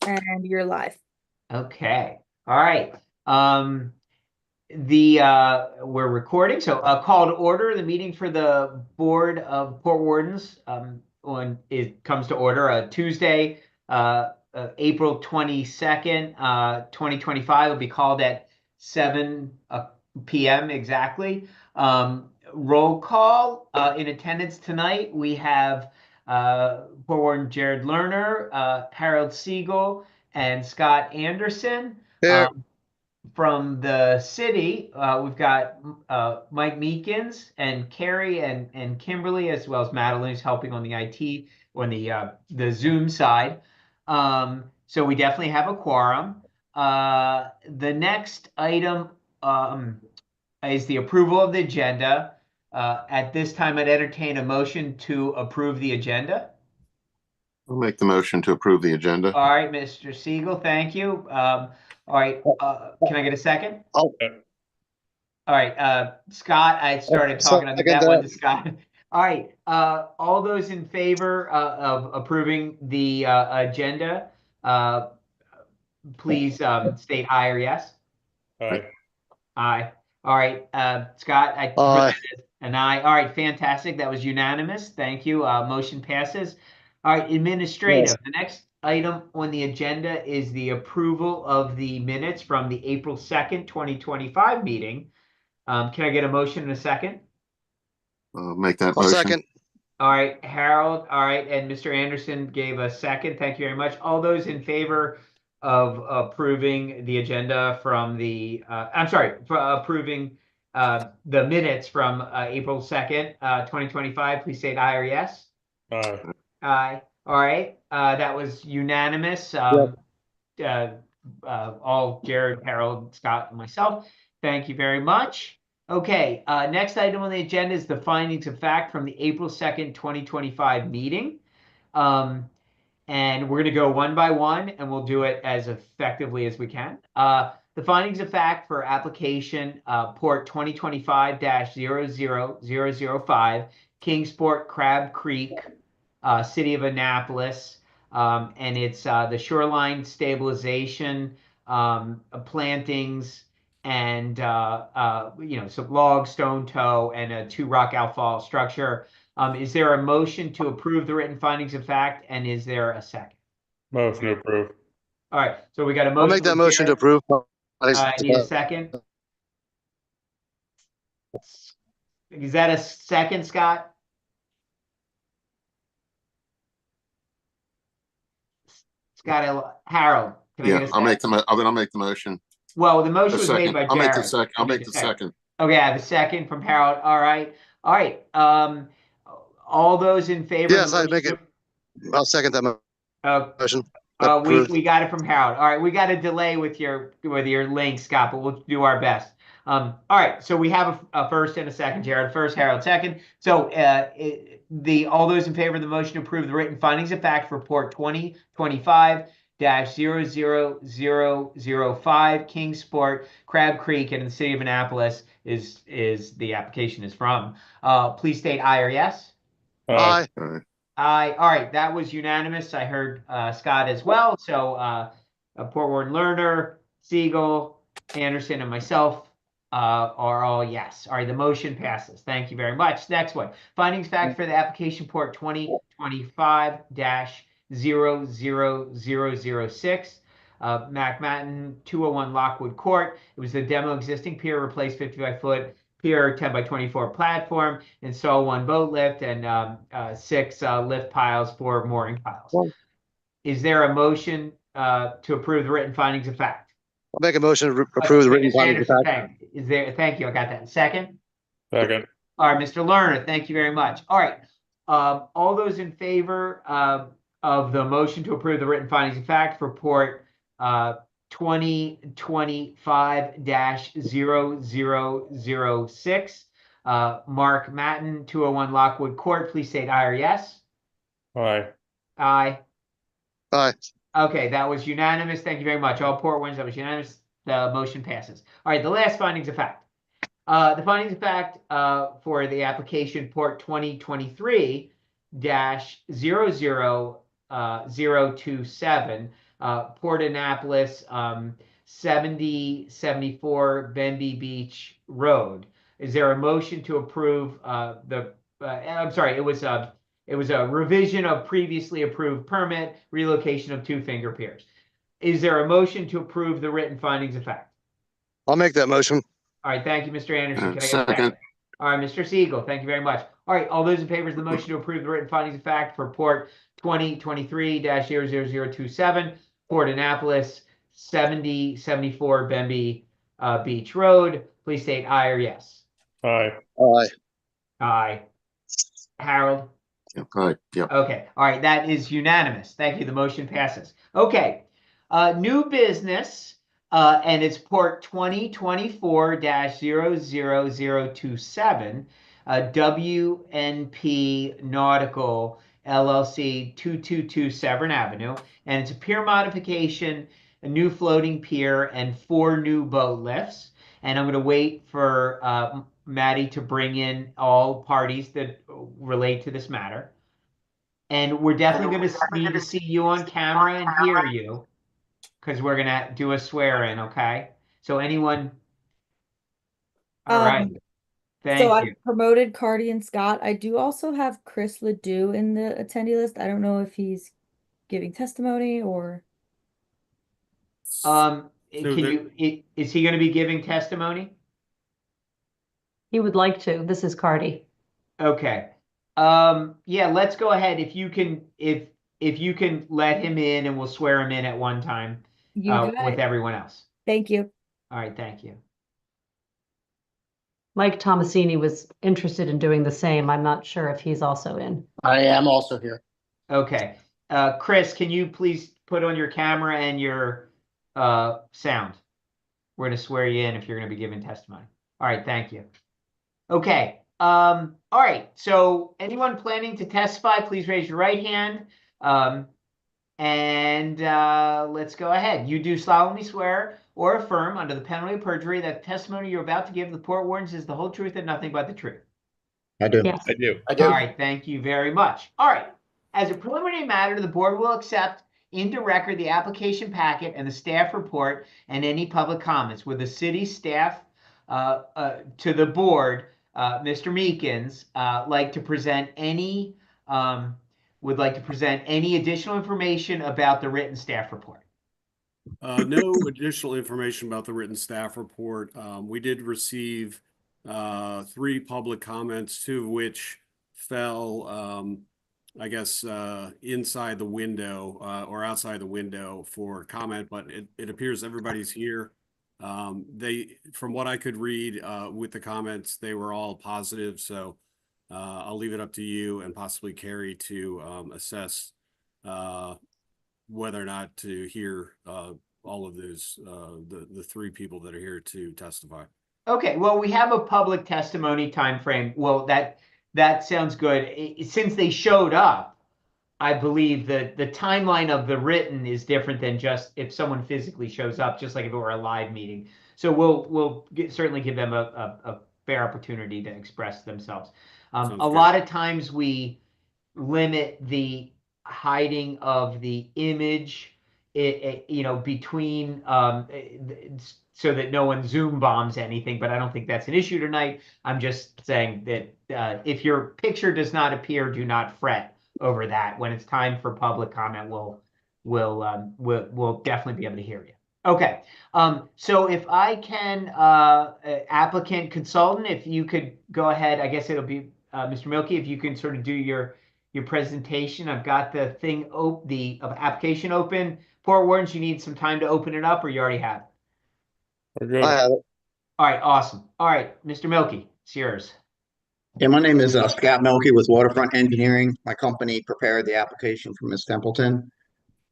And you're live. Okay. All right. We're recording, so call to order the meeting for the Board of Port Wardens. When it comes to order, Tuesday, April 22nd, 2025 will be called at 7 p.m. exactly. Roll call in attendance tonight. We have Port Warden Jared Lerner, Harold Siegel, and Scott Anderson. Here. From the city, we've got Mike Meekins and Carrie and Kimberly, as well as Madeline, who's helping on the IT on the Zoom side. So we definitely have a quorum. The next item is the approval of the agenda. At this time, I'd entertain a motion to approve the agenda. I'll make the motion to approve the agenda. All right, Mr. Siegel, thank you. All right, can I get a second? Oh. All right, Scott, I started talking. I'll give that one to Scott. All right, all those in favor of approving the agenda, please state aye or yes. Aye. Aye. All right, Scott, Aye. an aye. All right, fantastic. That was unanimous. Thank you. Motion passes. All right, administrative. Yes. The next item on the agenda is the approval of the minutes from the April 2nd, 2025 meeting. Can I get a motion in a second? Make that I'll motion. second. All right, Harold. All right, and Mr. Anderson gave a second. Thank you very much. All those in favor of approving the agenda from the, approving the minutes from April 2nd, 2025, please say aye or yes. Aye. Aye. All right, that was unanimous. All Jared, Harold, Scott, and myself. Thank you very much. Okay, next item on the agenda is the findings of fact from the April 2nd, 2025 meeting. And we're going to go one by one, and we'll do it as effectively as we can. The findings of fact for application port 2025-00005, Kingsport Crab Creek, City of Annapolis, and it's the shoreline stabilization, plantings, and some log, stone toe, and a 2 rock outfall structure. Is there a motion to approve the written findings of fact, and is there a second? Motion to approve. All right, so we got a motion. I'll make that motion to approve. I need a second. Is that a second, Scott? Scott, Harold. Yeah, I'll make the motion. Well, the motion was made by Jared. I'll make the second. I'll make the second. Okay, I have a second from Harold. All right. All right. All those in favor? Yes, I make it. I'll second that motion. We got it from Harold. All right, we got a delay with your link, Scott, but we'll do our best. All right, so we have a first and a second, Jared. First, Harold, second. So all those in favor of the motion to approve the written findings of fact for report 2025-00005 Kingsport Crab Creek in the city of Annapolis is the application is from. Please state aye or yes. Aye. Aye. All right, that was unanimous. I heard Scott as well. So Port Warden Lerner, Siegel, Anderson, and myself are all yes. All right, the motion passes. Thank you very much. Next one. Findings fact for the application port 2025-00006. Mac Matten, 201 Lockwood Court. It was the demo existing pier, replaced 55-foot pier 10 by 24 platform, install 1 boat lift and 6 lift piles, 4 mooring piles. Is there a motion to approve the written findings of fact? I'll make a motion to approve the written findings of fact. Thank you. I got that. Second? Second. All right, Mr. Lerner, thank you very much. All right. All those in favor of the motion to approve the written findings of fact for port 2025-0006, Mark Matten, 201 Lockwood Court, please state aye or yes. Aye. Aye. Aye. Okay, that was unanimous. Thank you very much. All port wins. That was unanimous. The motion passes. All right, the last findings of fact. The findings of fact for the application port 2023-00 027, Port Annapolis, 7074 Benby Beach Road. Is there a motion to approve I'm sorry, it was a revision of previously approved permit, relocation of two finger piers. Is there a motion to approve the written findings of fact? I'll make that motion. All right, thank you, Mr. Anderson. Can I get a Second. second? All right, Mr. Siegel, thank you very much. All right, all those in favor of the motion to approve the written findings of fact for Port 2023-00027, Port Annapolis, 7074 Benby Beach Road, please state aye or yes. Aye. Aye. Aye. Harold? Aye. Yep. Okay, all right, that is unanimous. Thank you, the motion passes. Okay, new business, and it's Port 2024-00027, WNP Nautical LLC, 222 Severn Avenue, and it's a pier modification, a new floating pier, and 4 new boat lifts. And I'm going to wait for Maddie to bring in all parties that relate to this matter. And we're definitely going to need to see you on camera and hear you, because we're going to do a swear-in, okay? So anyone? All right. Thank So you. I promoted Cardi and Scott. I do also have Chris Ledoux in the attendee list. I don't know if he's giving testimony or. Can you, is he going to be giving testimony? He would like to. This is Cardi. Okay. Yeah, let's go ahead. If you can, if you can let him in, and we'll swear him in at one time You got with it. everyone else. Thank you. All right, thank you. Mike Tomasini was interested in doing the same. I'm not sure if he's also in. I am also here. Okay. Chris, can you please put on your camera and your sound? We're going to swear you in if you're going to be giving testimony. All right, thank you. Okay. All right. So anyone planning to testify, please raise your right hand. Let's go ahead. You do solemnly swear or affirm under the penalty of perjury that the testimony you're about to give the Port Wardens is the whole truth and nothing but the truth. I do. Yes. I do. I do. All right, thank you very much. All right, as a preliminary matter, the board will accept into record the application packet and the staff report and any public comments. With the city staff to the board, Mr. Meekins like to present any would like to present any additional information about the written staff report. No additional information about the written staff report. We did receive 3 public comments, 2 of which fell, I guess, inside the window or outside the window for comment, but it appears everybody's here. From what I could read with the comments, they were all positive. So I'll leave it up to you and possibly Carrie to assess whether or not to hear all of those, the 3 people that are here to testify. Okay, well, we have a public testimony time frame. Well, that sounds good. Since they showed up, I believe that the timeline of the written is different than just if someone physically shows up, just like if it were a live meeting. So we'll certainly give them a fair opportunity to express themselves. A lot of times we limit the hiding of the image, between so that no one Zoom bombs anything, but I don't think that's an issue tonight. I'm just saying that if your picture does not appear, do not fret over that. When it's time for public comment, we'll definitely be able to hear you. Okay, so if I can, applicant consultant, if you could go ahead, I guess it'll be Mr. Milky, if you can sort of do your presentation. I've got the thing the application open. Port Wardens, you need some time to open it up, or you already have it? We're good. I have it. All right, awesome. All right, Mr. Milky, it's yours. Yeah, my name is Scott Melky with Waterfront Engineering. My company prepared the application for Ms. Templeton.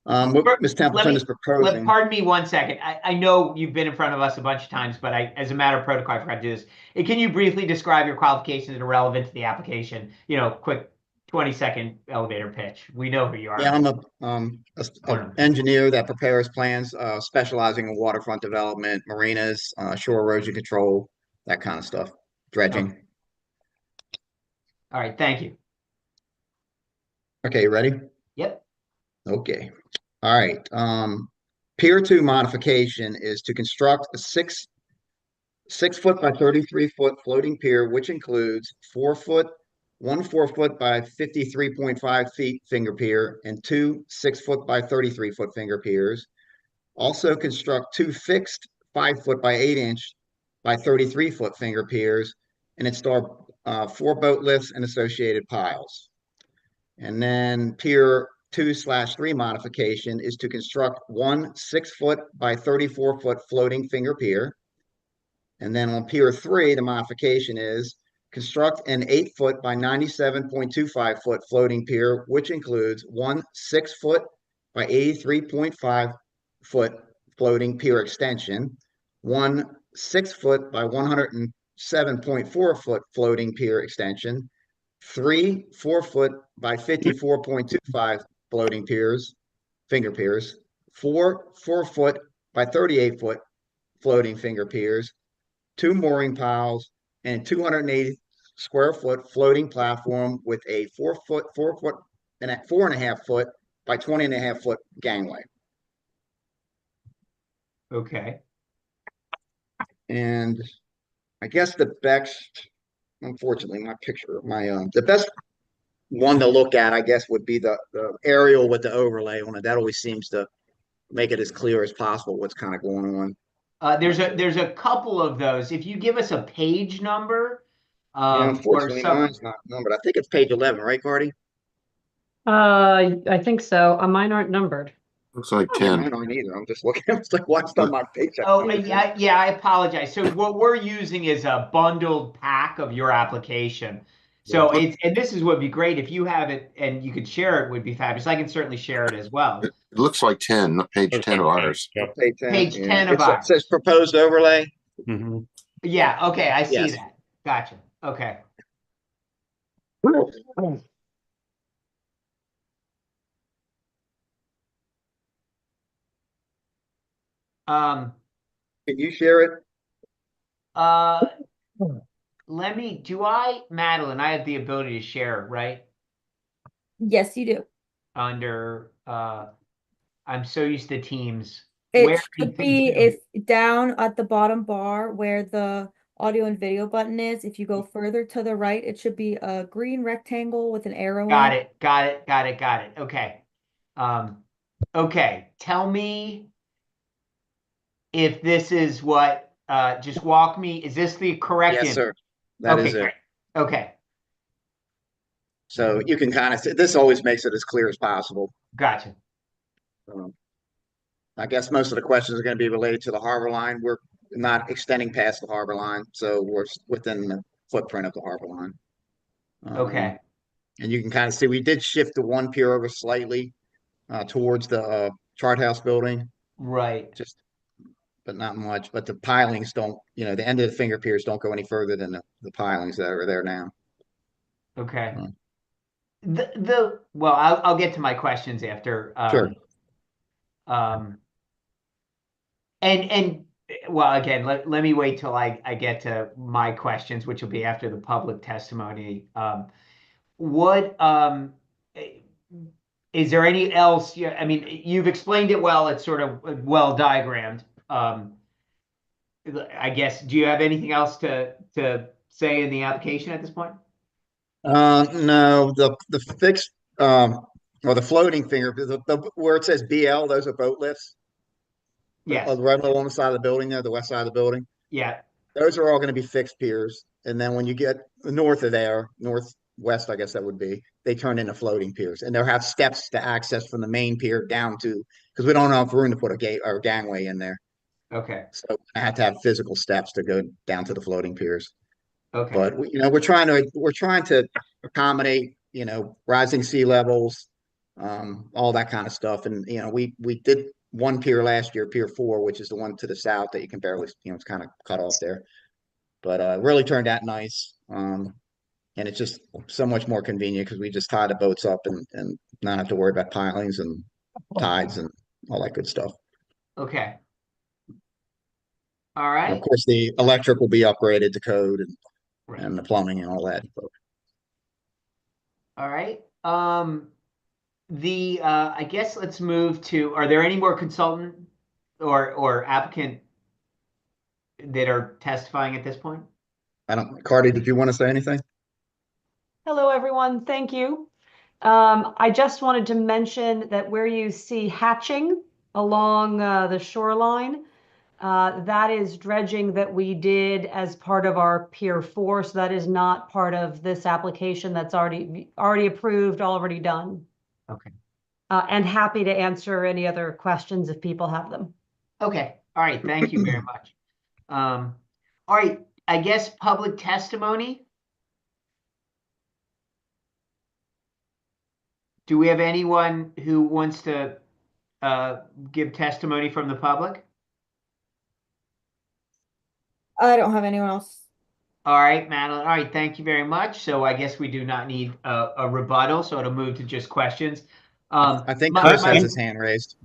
What Ms. Templeton is proposing. Pardon me 1 second. I know you've been in front of us a bunch of times, but as a matter of protocol, I forgot to do this. Can you briefly describe your qualifications that are relevant to the application? Quick 20-second elevator pitch. We know who you are. Yeah, I'm a engineer that prepares plans, specializing in waterfront development, marinas, shore erosion control, that kind of stuff, dredging. Okay. All right, thank you. Okay, you ready? Yep. Okay. All right. Pier 2 modification is to construct a 6 foot by 33 foot floating pier, which includes 4 foot, 1 4 foot by 53.5 feet finger pier, and 2 6 foot by 33 foot finger piers. Also construct 2 fixed 5 foot by 8 inch by 33 foot finger piers and install 4 boat lifts and associated piles. And then Pier 2/3 modification is to construct one 6 foot by 34 foot floating finger pier. And then on Pier 3, the modification is construct an 8 foot by 97.25 foot floating pier, which includes one 6 foot by 83.5 foot floating pier extension, one 6 foot by 107.4 foot floating pier extension, three 4 foot by 54.25 floating piers, finger piers, four 4 foot by 38 foot floating finger piers, two mooring piles, and 280 square foot floating platform with a 4 foot and a 4.5 foot by 20.5 foot gangway. Okay. And I guess the best, unfortunately, the best one to look at, I guess, would be the aerial with the overlay on it. That always seems to make it as clear as possible what's kind of going on. There's a couple of those. If you give us a page number, Yeah, or unfortunately, some, mine's not numbered. I think it's page 11, right, Cardi? I think so. Mine aren't numbered. Looks like Yeah, 10. mine aren't either. I'm just looking. I was like, what's on my page? oh, yeah, I apologize. So what we're using is a bundled pack of your application. So Yeah. and this is would be great if you have it and you could share it would be fabulous. I can certainly share it as well. It looks like 10, not page 10 of ours. Yep. Page 10. Page Yeah. 10 of It ours. says proposed overlay. Mm-hmm. Yeah, okay, I see Yes. that. Gotcha. Okay. Um Can you share it? uh Madeline, I have the ability to share, right? Yes, you do. Under I'm so used to Teams. It Where do should things be go? if down at the bottom bar where the audio and video button is. If you go further to the right, it should be a green rectangle with an arrow Got in it. Got it. Got it. Got it. Okay. Okay. Tell me if this is what just walk me. Is this the correct Yes, image? sir. That Okay, is it. great. Okay. So you can kind of see, this always makes it as clear as possible. Gotcha. I guess most of the questions are going to be related to the harbor line. We're not extending past the harbor line, so we're within the footprint of the harbor line. Okay. And you can kind of see we did shift the one pier over slightly towards the chart house building, Right. but not much. But the pilings don't, the end of the finger piers don't go any further than the pilings that are there now. Okay. Well, I'll get to my questions after. Sure. And well, again, let me wait till I get to my questions, which will be after the public testimony. What is there any else? I mean, you've explained it well. It's sort of well diagrammed. I guess. Do you have anything else to say in the application at this point? No, the fixed or the floating finger, where it says BL, those are boat lifts. Yes. Right along the side of the building there, the west side of the building. Yeah. Those are all going to be fixed piers. And then when you get north of there, northwest, I guess that would be, they turn into floating piers. And they'll have steps to access from the main pier down to, because we don't have room to put a gate or a gangway in there. Okay. So I have to have physical steps to go down to the floating piers. Okay. But we're trying to accommodate, rising sea levels, all that kind of stuff. And we did one pier last year, Pier 4, which is the one to the south that you can barely, it's kind of cut off there. But it really turned out nice. And it's just so much more convenient because we just tie the boats up and not have to worry about pilings and tides and all that good stuff. Okay. All And right. of course, the electric will be upgraded to code Right. and the plumbing and all that. All right. I guess let's move to, are there any more consultant or applicant that are testifying at this point? Cardi, did you want to say anything? Hello, everyone. Thank you. I just wanted to mention that where you see hatching along the shoreline, that is dredging that we did as part of our Pier 4. So that is not part of this application. That's already approved, already done. Okay. And happy to answer any other questions if people have them. Okay. All right. Thank you very much. All right. I guess public testimony. Do we have anyone who wants to give testimony from the public? I don't have anyone else. All right, Madeline. All right, thank you very much. So I guess we do not need a rebuttal, so it'll move to just questions. I think Chris has his hand raised.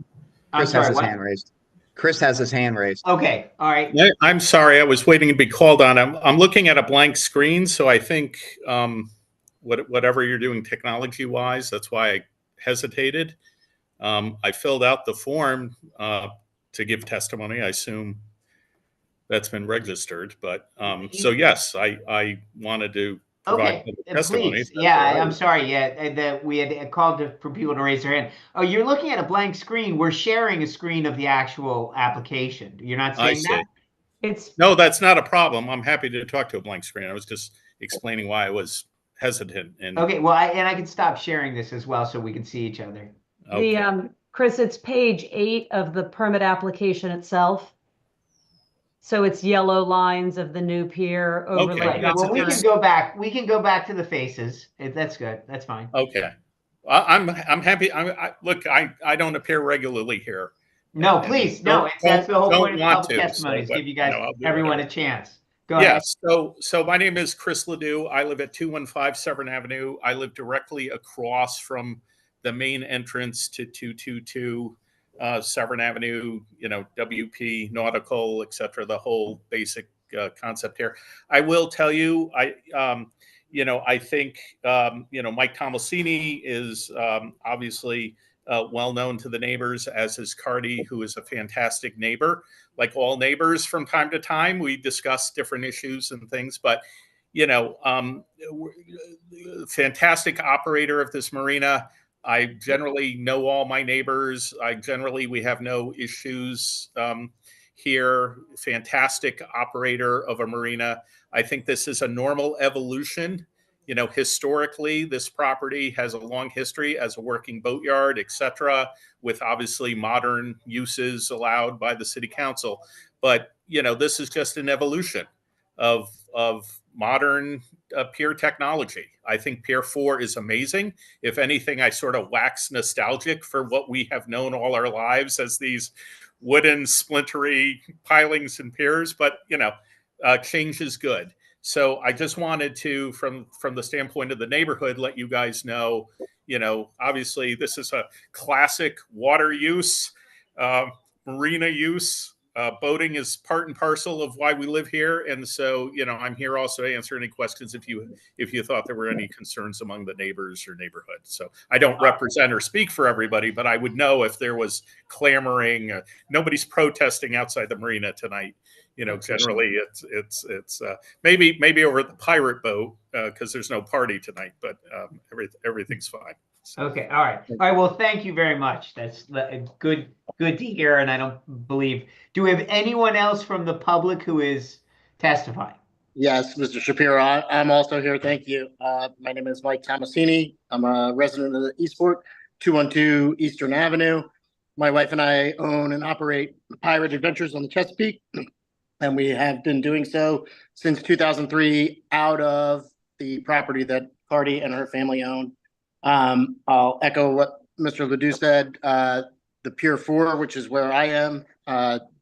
Chris has his hand raised. Chris has his hand raised. Okay, all right. I'm sorry, I was waiting to be called on. I'm looking at a blank screen, so I think whatever you're doing technology-wise, that's why I hesitated. I filled out the form to give testimony. I assume that's been registered, but so yes, I wanted to provide testimony. Please. Yeah, I'm sorry. Yeah, that we had called for people to raise their hand. Oh, you're looking at a blank screen. We're sharing a screen of the actual application. You're not seeing that? No, that's not a problem. I'm happy to talk to a blank screen. I was just explaining why I was hesitant. And okay, well, I can stop sharing this as well so we can see each other. Okay. Chris, it's page 8 of the permit application itself. So it's yellow lines of the new pier overlay. Okay. Well, we can go back. We can go back to the faces. That's good. That's fine. Okay. I'm happy. Look, I don't appear regularly here. No, please. No, that's the whole point of public testimony, is give you guys, everyone a chance. Go ahead. So my name is Chris Ledoux. I live at 215 Severn Avenue. I live directly across from the main entrance to 222 Severn Avenue, WP, nautical, etc. The whole basic concept here. I will tell you, I think, Mike Tomasini is obviously well known to the neighbors, as is Cardi, who is a fantastic neighbor. Like all neighbors, from time to time, we discuss different issues and things, but fantastic operator of this marina. I generally know all my neighbors. We have no issues here. Fantastic operator of a marina. I think this is a normal evolution. Historically, this property has a long history as a working boatyard, etc., with obviously modern uses allowed by the city council. But, this is just an evolution of modern pier technology. I think Pier 4 is amazing. If anything, I sort of wax nostalgic for what we have known all our lives as these wooden splintery pilings and piers, but change is good. So I just wanted to, from the standpoint of the neighborhood, let you guys know, obviously this is a classic water use, marina use. Boating is part and parcel of why we live here, and so I'm here also to answer any questions if you thought there were any concerns among the neighbors or neighborhood. So I don't represent or speak for everybody, but I would know if there was clamoring. Nobody's protesting outside the marina tonight. Generally it's maybe over at the pirate boat because there's no party tonight, but everything's fine. So. Okay. All right. Well, thank you very much. That's good to hear. And I don't believe, do we have anyone else from the public who is testifying? Yes, Mr. Shapiro, I'm also here. Thank you. My name is Mike Tomasini. I'm a resident of the Eastport, 212 Eastern Avenue. My wife and I own and operate Pirate Adventures on the Chesapeake, and we have been doing so since 2003 out of the property that Cardi and her family own. I'll echo what Mr. Ledoux said. The Pier 4, which is where I am,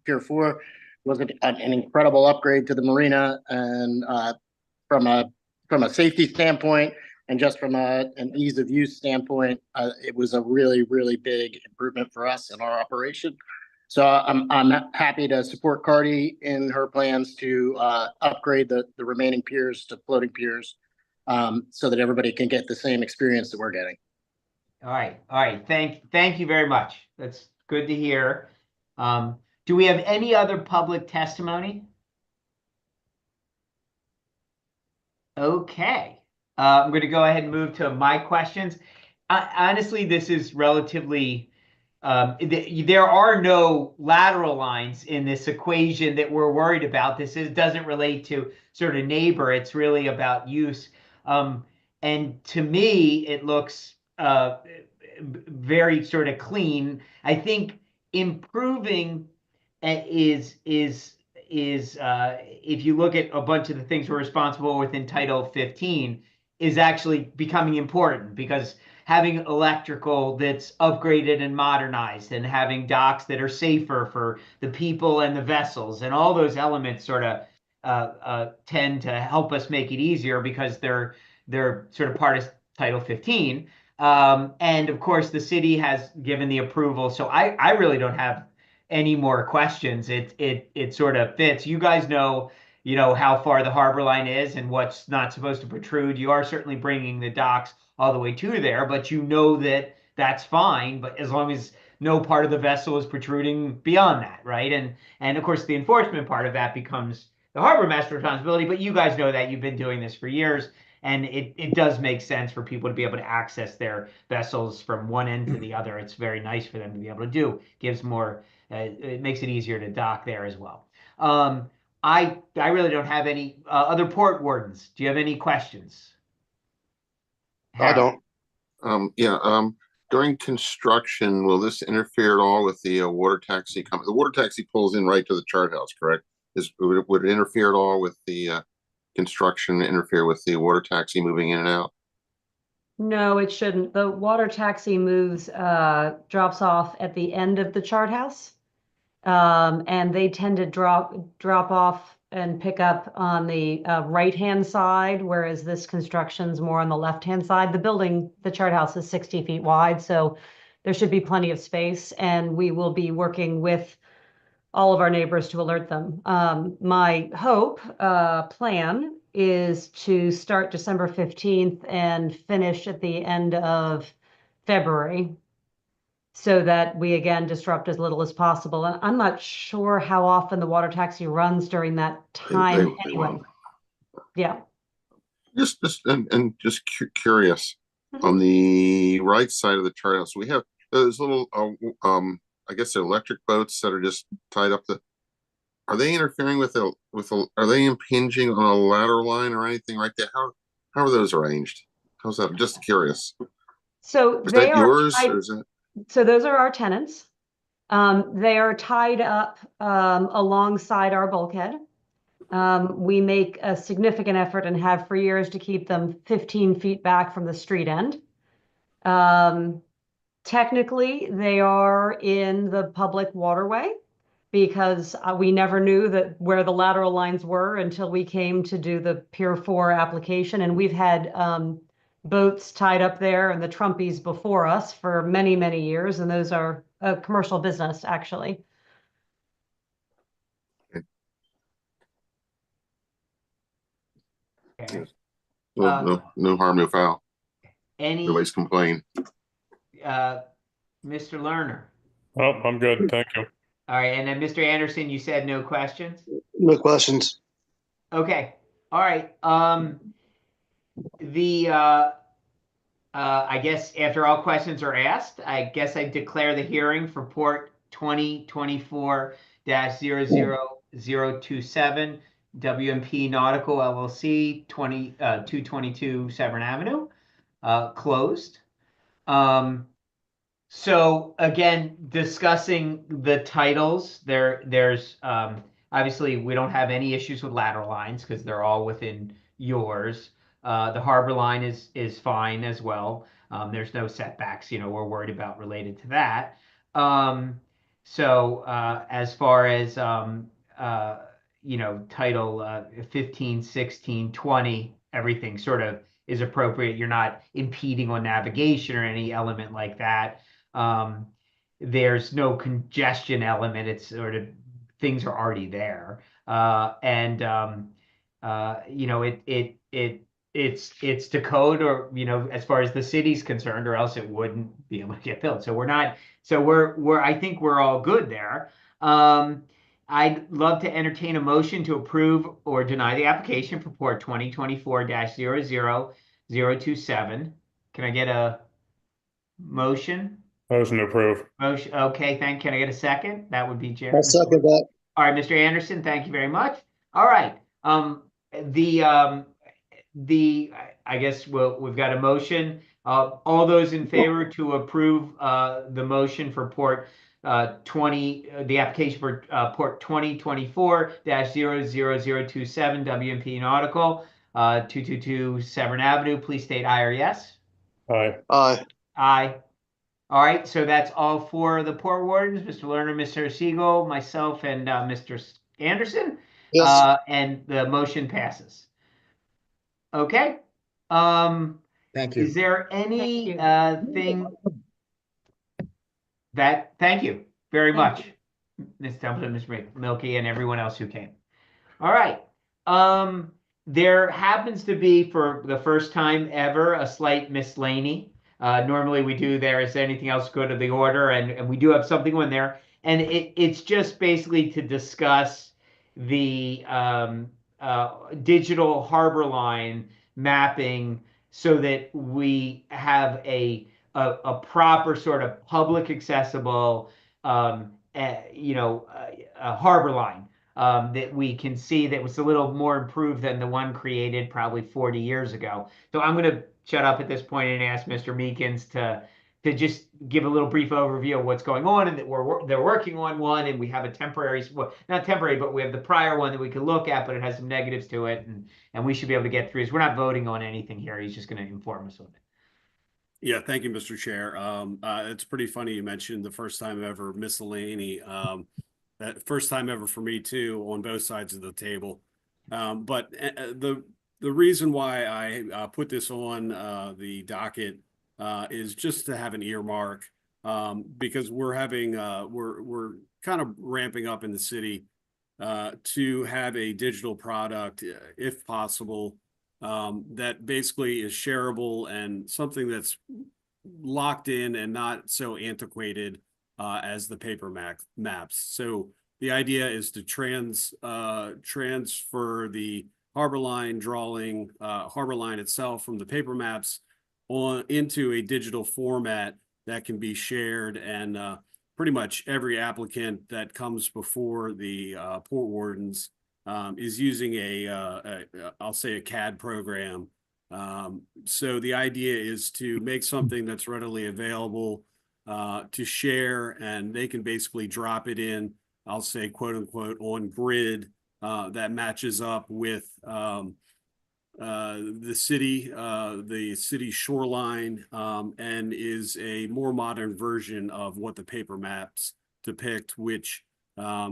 Pier 4 was an incredible upgrade to the marina, and from a safety standpoint and just from an ease of use standpoint, it was a really, really big improvement for us in our operation. So I'm happy to support Cardi in her plans to upgrade the remaining piers to floating piers, so that everybody can get the same experience that we're getting. All right. All right. Thank you very much. That's good to hear. Do we have any other public testimony? Okay. I'm going to go ahead and move to my questions. Honestly, this is relatively, there are no lateral lines in this equation that we're worried about. Doesn't relate to sort of neighbor. It's really about use. And to me, it looks very sort of clean. I think improving is if you look at a bunch of the things we're responsible within Title 15 is actually becoming important, because having electrical that's upgraded and modernized and having docks that are safer for the people and the vessels and all those elements sort of tend to help us make it easier, because they're sort of part of Title 15. And of course, the city has given the approval. So I really don't have any more questions. It sort of fits. You guys know, how far the harbor line is and what's not supposed to protrude. You are certainly bringing the docks all the way to there, but you know that that's fine. But as long as no part of the vessel is protruding beyond that, right? And of course, the enforcement part of that becomes the harbor master responsibility. But you guys know that you've been doing this for years. And it does make sense for people to be able to access their vessels from one end to the other. It's very nice for them to be able to do. Gives more, it makes it easier to dock there as well. I really don't have any other port wardens. Do you have any questions? I don't. During construction, will this interfere at all with the water taxi company? The water taxi pulls in right to the chart house, correct? Would it interfere at all with the construction, interfere with the water taxi moving in and out? No, it shouldn't. The water taxi drops off at the end of the chart house. And they tend to drop off and pick up on the right-hand side, whereas this construction's more on the left-hand side. The chart house is 60 feet wide, so there should be plenty of space, and we will be working with all of our neighbors to alert them. My plan is to start December 15th and finish at the end of February, so that we again disrupt as little as possible. And I'm not sure how often the water taxi runs during that time anyway. Yeah. Just curious. On the right side of the chart house, we have those little I guess they're electric boats that are just tied up. Are they interfering are they impinging on a ladder line or anything right there? How are those arranged? How's that? I'm just curious. So is that yours or is it? So those are our tenants. They are tied up alongside our bulkhead. We make a significant effort and have for years to keep them 15 feet back from the street end. Technically, they are in the public waterway, because we never knew where the lateral lines were until we came to do the Pier 4 application. And we've had boats tied up there and the Trumpies before us for many, many years. And those are a commercial business, actually. Okay. No harm, no foul. Nobody's complained. Mr. Lerner? Oh, I'm good. Thank you. All right. And then Mr. Anderson, you said no questions? No questions. Okay. All right. I guess after all questions are asked, I guess I declare the hearing for Port 2024-00027 WMP Nautical LLC 222 Severn Avenue closed. So again, discussing the titles, there's obviously we don't have any issues with lateral lines because they're all within yours. The harbor line is fine as well. There's no setbacks, we're worried about related to that. So as far as title 15, 16, 20, everything sort of is appropriate. You're not impeding on navigation or any element like that. There's no congestion element. It's sort of things are already there. it's to code, or as far as the city's concerned, or else it wouldn't be able to get built. So we're I think we're all good there. I'd love to entertain a motion to approve or deny the application for Port 2024-00027. Can I get a motion? Motion to approve. Motion. Okay, Can I get a second? That would be Jim. I'll second that. All right, Mr. Anderson, thank you very much. All right. I guess we've got a motion. All those in favor to approve the motion for Port the application for Port 2024-00027 WMP Nautical 222 Severn Avenue, please state aye or yes. Aye. Aye. Aye. All right, so that's all for the Port Wardens, Mr. Lerner, Mr. Siegel, myself, and Mr. Anderson. Yes. And the motion passes. Okay. Thank you. Is there any thing thank you very much, Ms. Templeton, Ms. Milky, and everyone else who came. All right. There happens to be, for the first time ever, a slight miscellany. Normally we do there is anything else go to the order, and we do have something in there. And it's just basically to discuss the digital harbor line mapping so that we have a proper sort of public accessible, a harbor line that we can see that was a little more improved than the one created probably 40 years ago. So I'm going to shut up at this point and ask Mr. Meekins to just give a little brief overview of what's going on, and that they're working on one, and we have a temporary, well, not temporary, but we have the prior one that we can look at, but it has some negatives to it, and we should be able to get through. So we're not voting on anything here. He's just going to inform us of it. Yeah, thank you, Mr. Chair. It's pretty funny you mentioned the first time ever miscellany. That first time ever for me too, on both sides of the table. But the reason why I put this on the docket is just to have an earmark, because we're having we're kind of ramping up in the city to have a digital product, if possible, that basically is shareable and something that's locked in and not so antiquated as the paper maps. So the idea is to transfer the harbor line drawing, harbor line itself from the paper maps into a digital format that can be shared, and pretty much every applicant that comes before the Port Wardens is using I'll say a CAD program. So the idea is to make something that's readily available to share, and they can basically drop it in, I'll say, quote unquote, on grid that matches up with the city shoreline, and is a more modern version of what the paper maps depict, which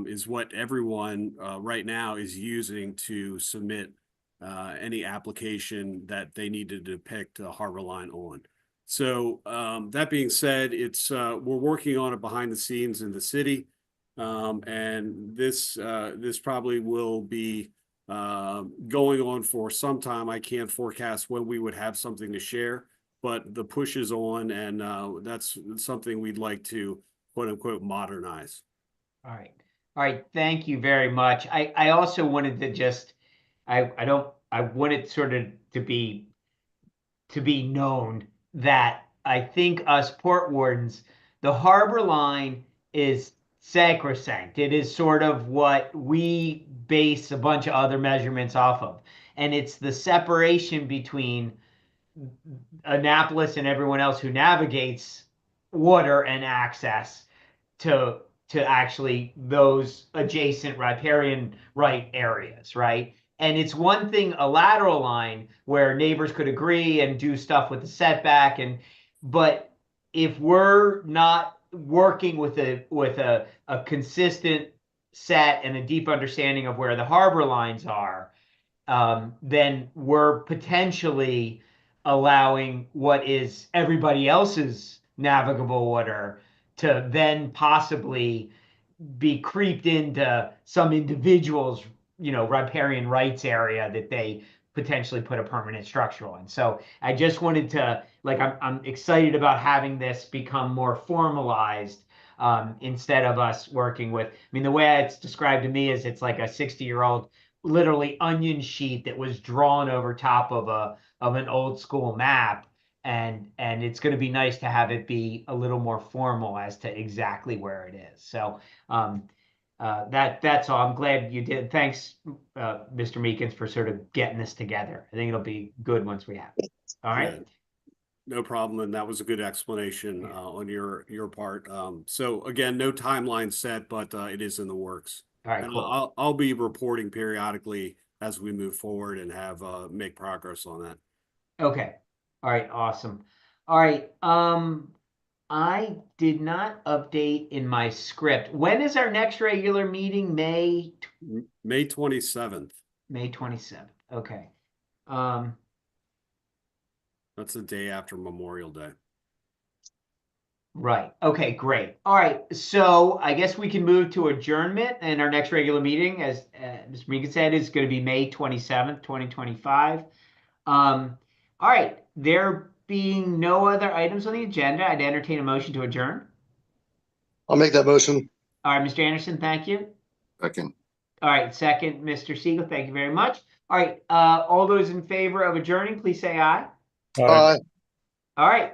is what everyone right now is using to submit any application that they need to depict a harbor line on. So that being said, we're working on it behind the scenes in the city, and this probably will be going on for some time. I can't forecast when we would have something to share, but the push is on, and that's something we'd like to, quote unquote, modernize. All right. Thank you very much. I also wanted to just, I wanted sort of to be known that I think us Port Wardens, the harbor line is sacrosanct. It is sort of what we base a bunch of other measurements off of. And it's the separation between Annapolis and everyone else who navigates water and access to actually those adjacent riparian right areas, right? And it's one thing, a lateral line where neighbors could agree and do stuff with the setback, but if we're not working with a consistent set and a deep understanding of where the harbor lines are, then we're potentially allowing what is everybody else's navigable water to then possibly be creeped into some individual's, riparian rights area that they potentially put a permanent structural in. So I just wanted to, like, I'm excited about having this become more formalized, instead of us working with, I mean, the way it's described to me is it's like a 60-year-old literally onion sheet that was drawn over top of an old school map. And it's going to be nice to have it be a little more formal as to exactly where it is. So that's all. I'm glad you did. Thanks, Mr. Meekins, for sort of getting this together. I think it'll be good once we have it. All right. Yeah, no problem. And that was a good explanation on your part. So again, no timeline set, but it is in the works. All right, And cool. I'll be reporting periodically as we move forward and have make progress on that. Okay. All right, awesome. All right. I did not update in my script. When is our next regular meeting? May 27th. May 27th. Okay. That's the day after Memorial Day. Right. Okay, great. All right. So I guess we can move to adjournment, and our next regular meeting, as Mr. Meekin said, is going to be May 27th, 2025. All right. There being no other items on the agenda, I'd entertain a motion to adjourn. I'll make that motion. All right, Mr. Anderson, thank you. Second. All right, second, Mr. Siegel, thank you very much. All right, all those in favor of adjourning, please say aye. Aye. All right,